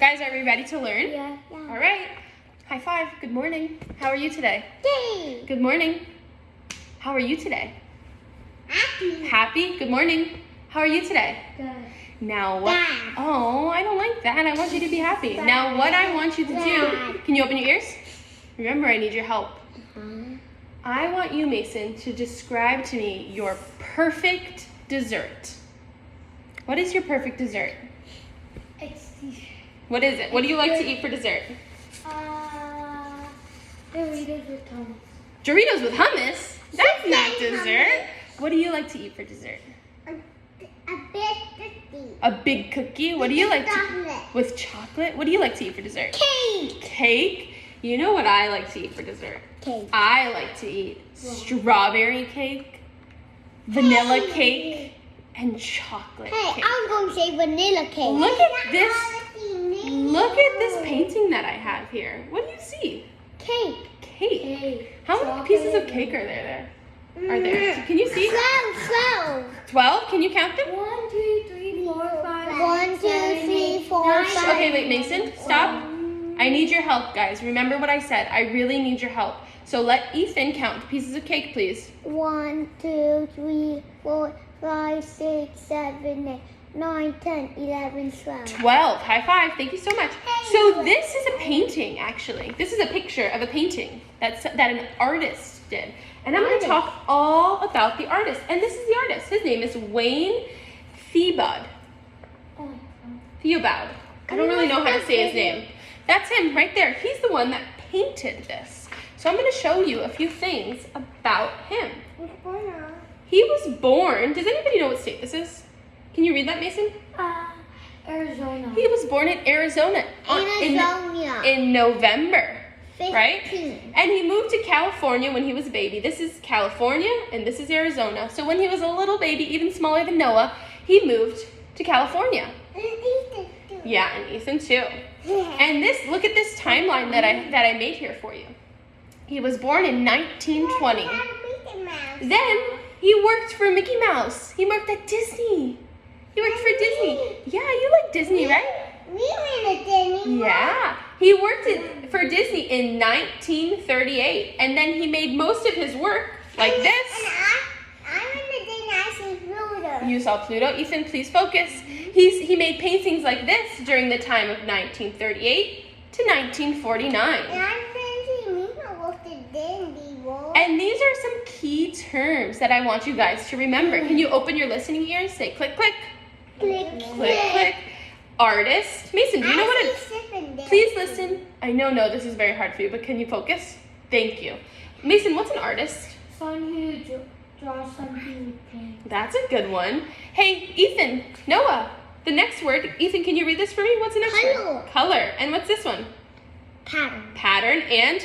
Guys, are we ready to learn? Yeah. All right. High five. Good morning. How are you today? Yay! Good morning. How are you today? Happy. Happy? Good morning. How are you today? Good. Now what? Bad. Oh, I don't like that. I want you to be happy. Now what I want you to do, Bad. can you open your ears? Remember, I need your help. Uh-huh. I want you, Mason, to describe to me your perfect dessert. What is your perfect dessert? It's What is it? What do you like to eat for dessert? Doritos with Thomas. Doritos with hummus? That's not Chicken dessert. hummus. What do you like to eat for dessert? A big cookie. A big cookie? What do you like to Chocolate. with chocolate? What do you like to eat for dessert? Cake. Cake? You know what I like to eat for dessert? Cake. I like to eat strawberry cake, vanilla cake, and chocolate Hey, cake. I was going to say vanilla cake. Look at this. Look at this painting that I have here. What do you see? Cake. Cake. How many pieces of cake are there? Are there? Can you see? 12. 12? Can you count them? 1, 2, 3, 4, 5. 1, 2, 3, 4, 5. Okay, wait, Mason, stop. I need your help, guys. Remember what I said. I really need your help. So let Ethan count the pieces of cake, please. 1, 2, 3, 4, 5, 6, 7, 8, 9, 10, 11, 12. 12. High five. Thank you so much. So this is a painting, actually. This is a picture of a painting that an artist did. And I'm going to talk all about the artist. And this is the artist. His name is Wayne Thiebaud. Thiebaud. I don't really know how to say his name. That's him right there. He's the one that painted this. So I'm going to show you a few things about him. He was born, does anybody know what state this is? Can you read that, Mason? Arizona. He was born in Arizona in November, right? 15. And he moved to California when he was a baby. This is California and this is Arizona. So when he was a little baby, even smaller than Noah, he moved to California. Yeah, and Ethan too. And this, look at this timeline that I made here for you. He was born in 1920. Then he worked for Mickey Mouse. He worked at Disney. He worked for Disney. Yeah, you like Disney, right? Yeah. He worked for Disney in 1938. And then he made most of his work like this. You saw Pluto. Ethan, please focus. He made paintings like this during the time of 1938 to 1949. And these are some key terms that I want you guys to remember. Can you open your listening ears? Say click, click. Click, Click, click. Artist. Mason, do you know what Please listen. I know, this is very hard for you, but can you focus? Thank you. Mason, what's an artist? Someone who draws something with paint. That's a good one. Hey, Ethan, Noah, the next word. Ethan, can you read this for me? What's the next word? Color. And what's this one? Pattern. Pattern and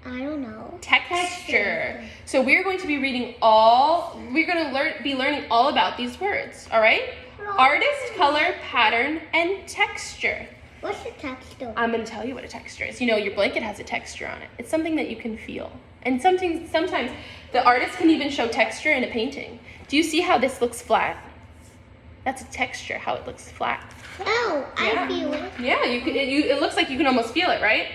I don't know. texture. So we're going to be reading we're going to be learning all about these words, all right? Artist, color, pattern, and texture. What's the texture? I'm going to tell you what a texture is. You know, your blanket has a texture on it. It's something that you can feel. And sometimes the artist can even show texture in a painting. Do you see how this looks flat? That's a texture, how it looks flat. Oh, Yeah. I feel it. Yeah, it looks like you can almost feel it, right?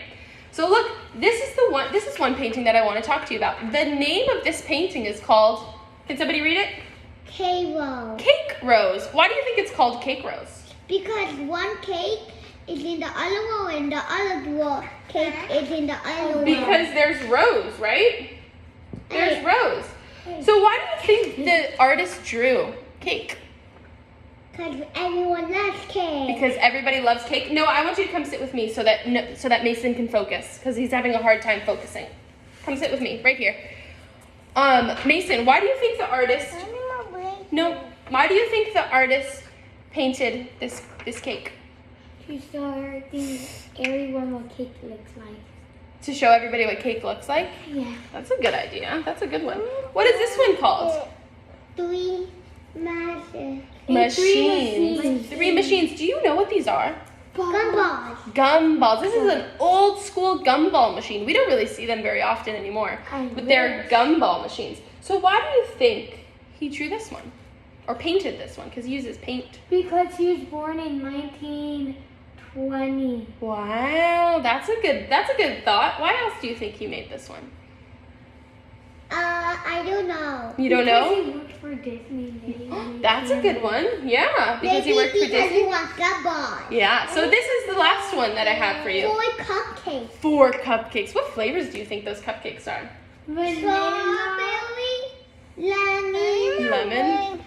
So look, this is one painting that I want to talk to you about. The name of this painting is called, can somebody read it? K-Rose. Cake Rose. Why do you think it's called Cake Rose? Because one cake is in the other wall and the other cake is in the other wall. Because there's rows, right? There's rows. So why do you think the artist drew cake? Because everyone loves cake. Because everybody loves cake. No, I want you to come sit with me so that Mason can focus because he's having a hard time focusing. Come sit with me right here. Mason, why do you think the artist? No, why do you think the artist painted this cake? To show everyone what cake looks like. To show everybody what cake looks like? Yeah. That's a good idea. That's a good one. What is this one called? 3 machines. Machines. 3 machines. Do you know what these are? Gumballs. Gumballs. This is an old school gumball machine. We don't really see them very often anymore. But they're gumball machines. So why do you think he drew this one? Or painted this one? Because he uses paint. Because he was born in 1920. 20. Wow, that's a good thought. Why else do you think he made this one? I don't know. You don't know? Because he worked for Disney. That's a good one. Yeah, because he worked for Because Disney. he wants gumball. Yeah, so this is the last one that I have for you. 4 cupcakes. 4 cupcakes. What flavors do you think those cupcakes are? Strawberry, Lemon.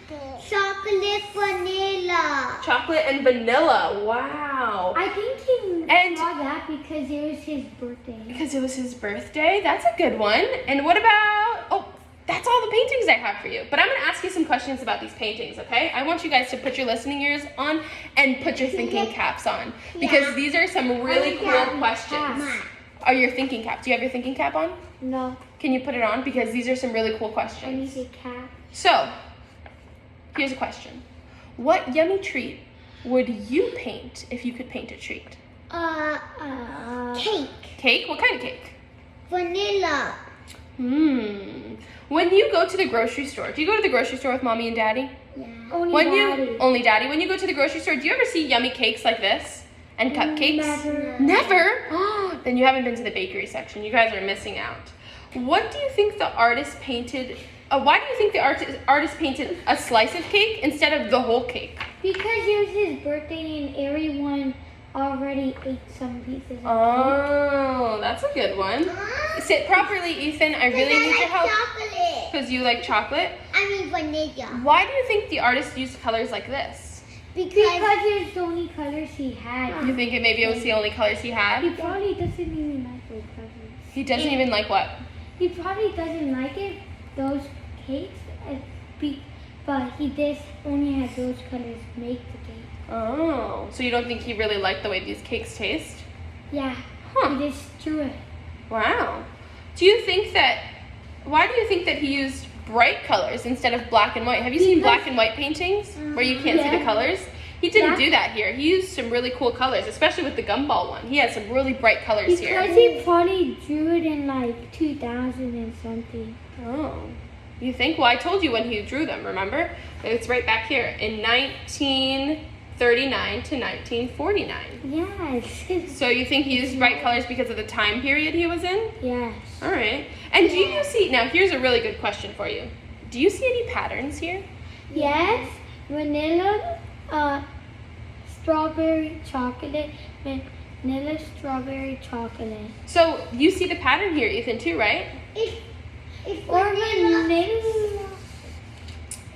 chocolate, vanilla. Chocolate and vanilla. Wow. I think he And- saw that because it was his birthday. Because it was his birthday. That's a good one. And what about, oh, that's all the paintings I have for you. But I'm going to ask you some questions about these paintings, okay? I want you guys to put your listening ears on and put your thinking caps on. Because Yeah. these are some really cool questions. Cap. Are your thinking cap? Do you have your thinking cap on? No, Can you put it on? Because these are some really cool I questions. need a cap. So, here's a question. What yummy treat would you paint if you could paint a treat? Cake. Cake? What kind of cake? Vanilla. When you go to the grocery store, do you go to the grocery store with mommy and daddy? Yeah. Only Daddy. When you go to the grocery store, do you ever see yummy cakes like this and cupcakes? Never. Never? Then you haven't been to the bakery section. You guys are missing out. What do you think the artist painted? Why do you think the artist painted a slice of cake instead of the whole cake? Because it was his birthday and everyone already ate some pieces of Oh, that's a good one. cake. Sit properly, Ethan. I really need your help. Chocolate. Because you like chocolate. I mean vanilla. Why do you think the artist used colors like this? Because it's the only colors he had. You think maybe it was the only colors he He had? probably doesn't even like those colors. He doesn't even like what? He probably doesn't like it, those cakes, but he just only had those colors make the cake. Oh, so you don't think he really liked the way these cakes taste? Yeah, Huh. he just drew it. Wow. Why do you think that he used bright colors instead of black and white? Have you seen black and white paintings where you can't see the Yeah. colors? He didn't Yeah. do that here. He used some really cool colors, especially with the gumball one. He has some really bright colors here. Because he probably drew it in like 2000 and something. Oh. You think? Well, I told you when he drew them, remember? It's right back here in 1939 to 1949. Yes. So you think he used bright colors because of the time period he was in? Yes. All right. And do you see, now here's a really good question for you. Do you see any patterns here? Yes. Vanilla, strawberry chocolate, vanilla strawberry chocolate. So you see the pattern here, Ethan, too, right? Or vanilla.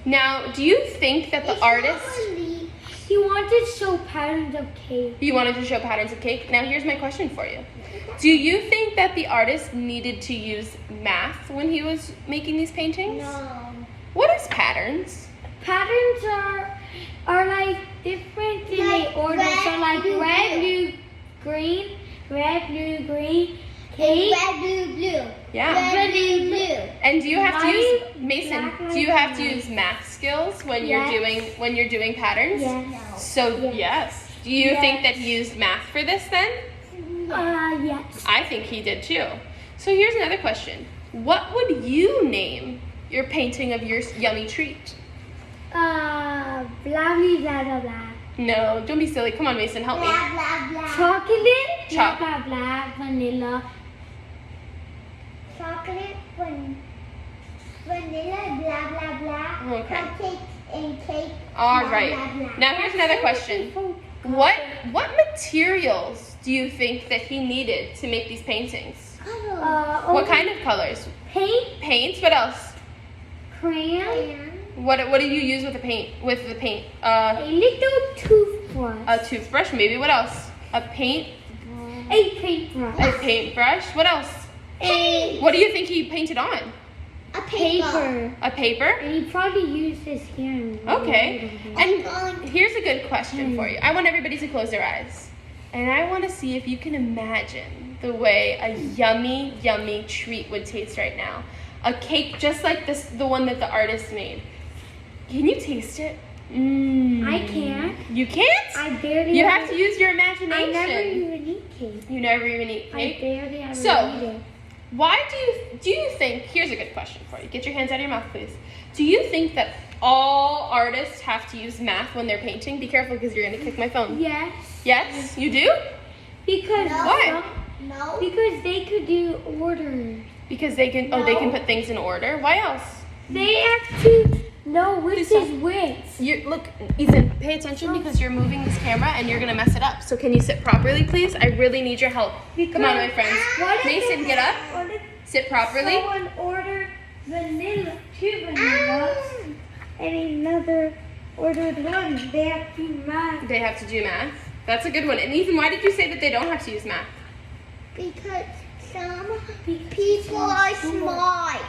Now, do you think that the artist, He wanted to show patterns of cake. you wanted to show patterns of cake? Now here's my question for you. Do you think that the artist needed to use math when he was making these paintings? No. What is patterns? Patterns are like different in the order. So like red, blue, green, cake. Red, blue, blue. Yeah. Red, blue, blue. And do you have to use Light, Mason? black, Do you have to white. use math skills when Yes. you're doing patterns? Yes. So Yes. yes. Do you think Yes. that he used math for this then? Yes. I think he did too. So here's another question. What would you name your painting of your yummy treat? Blah, blah, blah, blah, blah. No, don't be silly. Come on, Mason, help me. blah, blah. Chocolate, Choc- blah, blah, blah, vanilla. Chocolate, vanilla, blah, blah, blah. Okay. Cupcakes and cake. All blah, right. blah, blah. Now here's another question. What materials do you think that he needed to make these paintings? What kind of colors? Paint, Paints. What else? crayon, What do you use with the paint? a little toothbrush, A toothbrush, maybe. What else? A paintbrush. a paintbrush, A paintbrush. What else? What do you think he painted on? a paper. A paper? And he probably used his hand. Okay. And here's a good question for you. I want everybody to close their eyes. And I want to see if you can imagine the way a yummy, yummy treat would taste right now. A cake just like this, the one that the artist made. Can you taste it? I can't. You can't? I barely. You have to use your imagination. I never even eat cake. You never even eat I cake? barely ever So, eat it. Why do you think, here's a good question for you. Get your hands out of your mouth, please. Do you think that all artists have to use math when they're painting? Be careful because you're going to kick my phone. Yes. Yes? You do? Because Why? No. Because they could do orders. Because they can, they can put things in order. Why else? They have to know which is which. Look, Ethan, pay attention because you're moving this camera and you're going to mess it up. So can you sit properly, please? I really need your help. Come on, my friends. Mason, get up. Sit properly. Someone ordered vanilla, 2 vanillas, and another ordered 1. They have to do math. They have to do math. That's a good one. And Ethan, why did you say that they don't have to use math? Because some people are smart.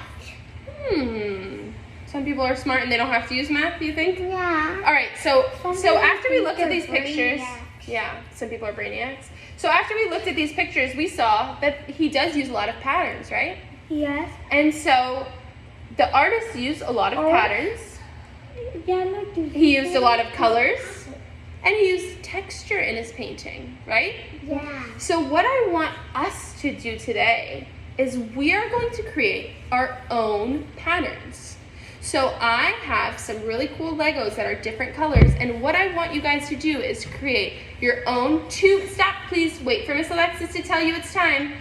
Some people are smart and they don't have to use math, do you think? Yeah. All right, so after we looked at these people are pictures, yeah, some people are brainiacs. So after we looked at these pictures, we saw that he does use a lot of patterns, right? Yes. And so the artist used a lot of patterns. Yellow. He used a lot of colors. And he used texture in his painting, right? Yeah. So what I want us to do today is we are going to create our own patterns. So I have some really cool Legos that are different colors, and what I want you guys to do is create your own stop please, wait for Miss Alexis to tell you it's time.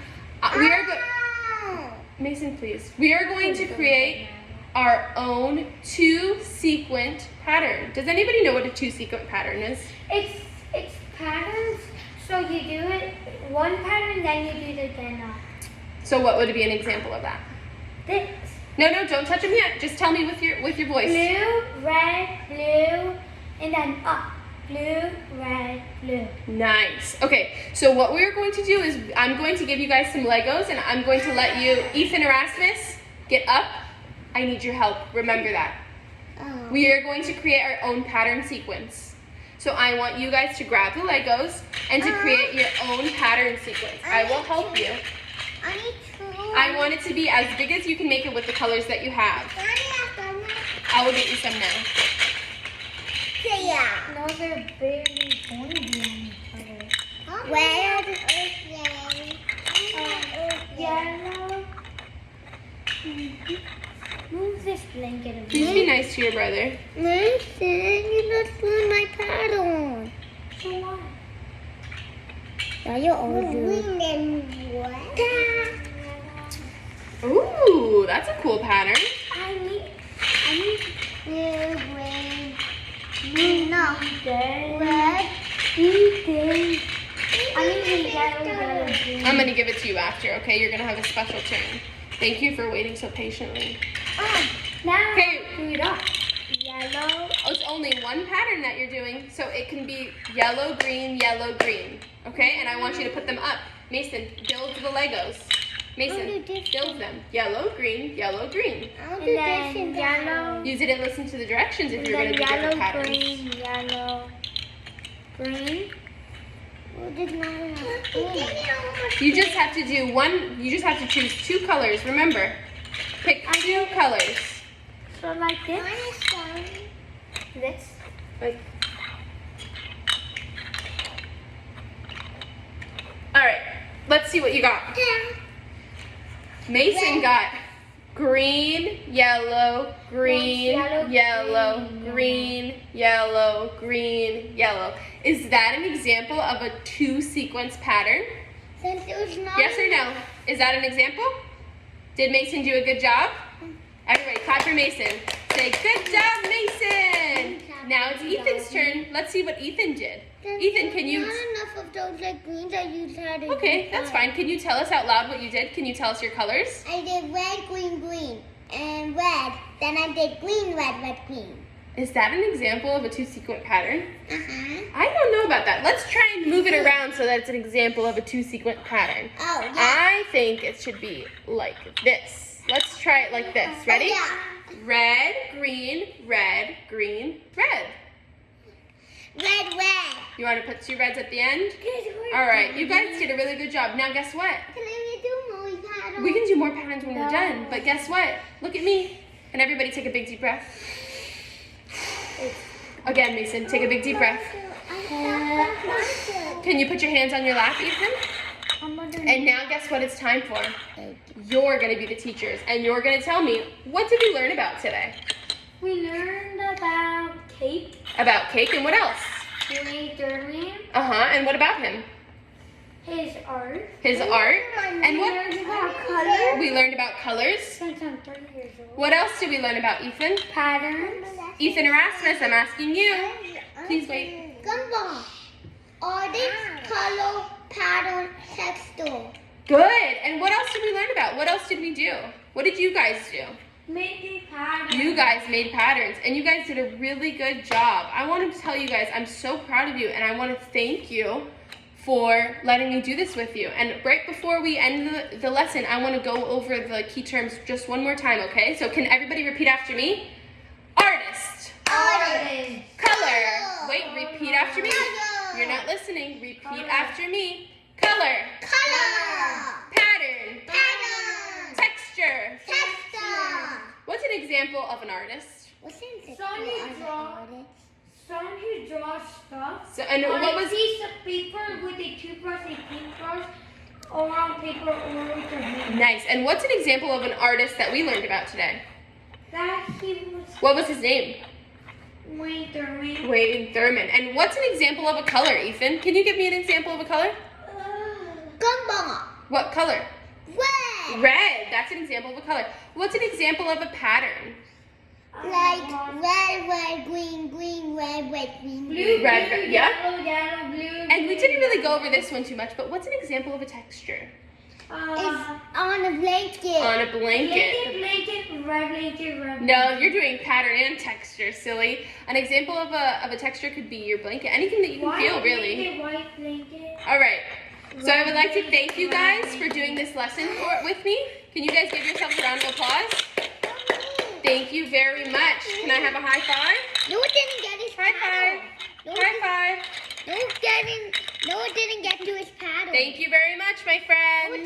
Mason, please. We are going to create our own 2-sequent pattern. Does anybody know what a 2-sequent pattern is? It's patterns. So you do it one pattern, then you do it again. So what would be an example of that? This. No, don't touch them yet. Just tell me with your voice. Blue, red, blue, and then up. Blue, red, blue. Nice. Okay, so what we're going to do is I'm going to give you guys some Legos, and I'm going to let you, Ethan Erasmus, get up. I need your help. Remember that. We are going to create our own pattern sequence. So I want you guys to grab the Legos and to create your own pattern sequence. I will help you. I want it to be as big as you can make it with the colors that you have. I will get you some now. No, they're barely going to be on each other. Red, Yellow. Move this blanket a Please bit. be nice to your brother. Mason, you're not doing my pattern. So what? Now you're all doing Ooh, that's a cool pattern. I need No. red. Red. Ethan. I need the yellow, green. I'm going to give it to you after, okay? You're going to have a special turn. Thank you for waiting so patiently. Now, Okay. do it up. Yellow. Oh, it's only one pattern that you're doing, so it can be yellow, green, okay? And I want you to put them up. Mason, build the Legos. Mason, build them. Yellow, green, green. I'll do And this then and yellow. Use it and listen to the directions if And you're going then to do different yellow, patterns. green, yellow, green. You just have to do you just have to choose 2 colors. Remember, pick 2 colors. So like this. This. Like, all right, let's see what you got. Mason got green, yellow, green, Yellow, green, yellow, green, yellow. Is that an example of a 2-sequence pattern? Since there's not Yes or no? Is that an example? Did Mason do a good job? Everybody, clap for Mason. Say, good job, Mason! Now it's Ethan's turn. Let's see what Ethan did. Ethan, can you... Not enough of those like greens I used how to Okay, do that's that. fine. Can you tell us out loud what you did? Can you tell us your colors? I did red, green, green, and red. Then I did green, red, red, green. Is that an example of a 2-sequence pattern? Uh-huh. I don't know about that. Let's try and move it around so that it's an example of a 2-sequence pattern. Oh, yeah. I think it should be like this. Let's try it like this. Ready? Yeah. Red, green, red, green, red. Red, red. You want to put 2 reds at the end? All right, you guys did a really good job. Now guess what? Can I do more patterns? We can do more patterns when we're done. But guess what? Look at me. And everybody take a big deep breath. Again, Mason, take a big deep breath. Can you put your hands on your lap, Ethan? And now guess what it's time for? You're going to be the teachers, and you're going to tell me, what did we learn about today? We learned about cake. About cake, and what else? Louis Thurman. And what about him? His art. His art. And We what? learned about color. We learned about colors. Since I'm 3 years old. What else did we learn about, Ethan? Patterns. Ethan Erasmus, I'm asking you. Please wait. Gumball. Artist, color, pattern, textile. Good. And what else did we learn about? What else did we do? What did you guys do? Making patterns. You guys made patterns, and you guys did a really good job. I wanted to tell you guys I'm so proud of you, and I want to thank you for letting me do this with you. And right before we end the lesson, I want to go over the key terms just one more time, okay? So can everybody repeat after me? Artist. Artist. Color. Wait, repeat after me. You're not listening. Repeat after me. Color. Color. Pattern. Pattern. Texture. Textile. What's an example of an artist? What's in Someone who draws stuff So, and on what a was piece of paper with a toothbrush, a paintbrush, or on paper, or with your hand. nice? And what's an example of an artist that we learned about today? That he was What was his name? Wayne Thurman. Wayne Thurman. And what's an example of a color, Ethan? Can you give me an example of a color? Gumball. What color? Red. Red. That's an example of a color. What's an example of a pattern? Like red, red, green, green, red, red, green. Blue, Red, blue, red, yeah. yellow, yellow, blue. And we blue, didn't really go yellow. over this one too much, but what's an example of a texture? It's on a blanket. On a blanket. Blanket, red blanket, red. No, you're doing pattern and texture, silly. An example of a texture could be your blanket. Anything that you can White feel, really. Blanket, white blanket. All right. So I would like to thank you guys for doing this lesson with me. Can you guys give yourselves a round of applause? Thank you very much. Can I have a high five? No, it didn't get his High paddle. five. No, High five. it didn't get to his paddle. Thank you very much, my friends.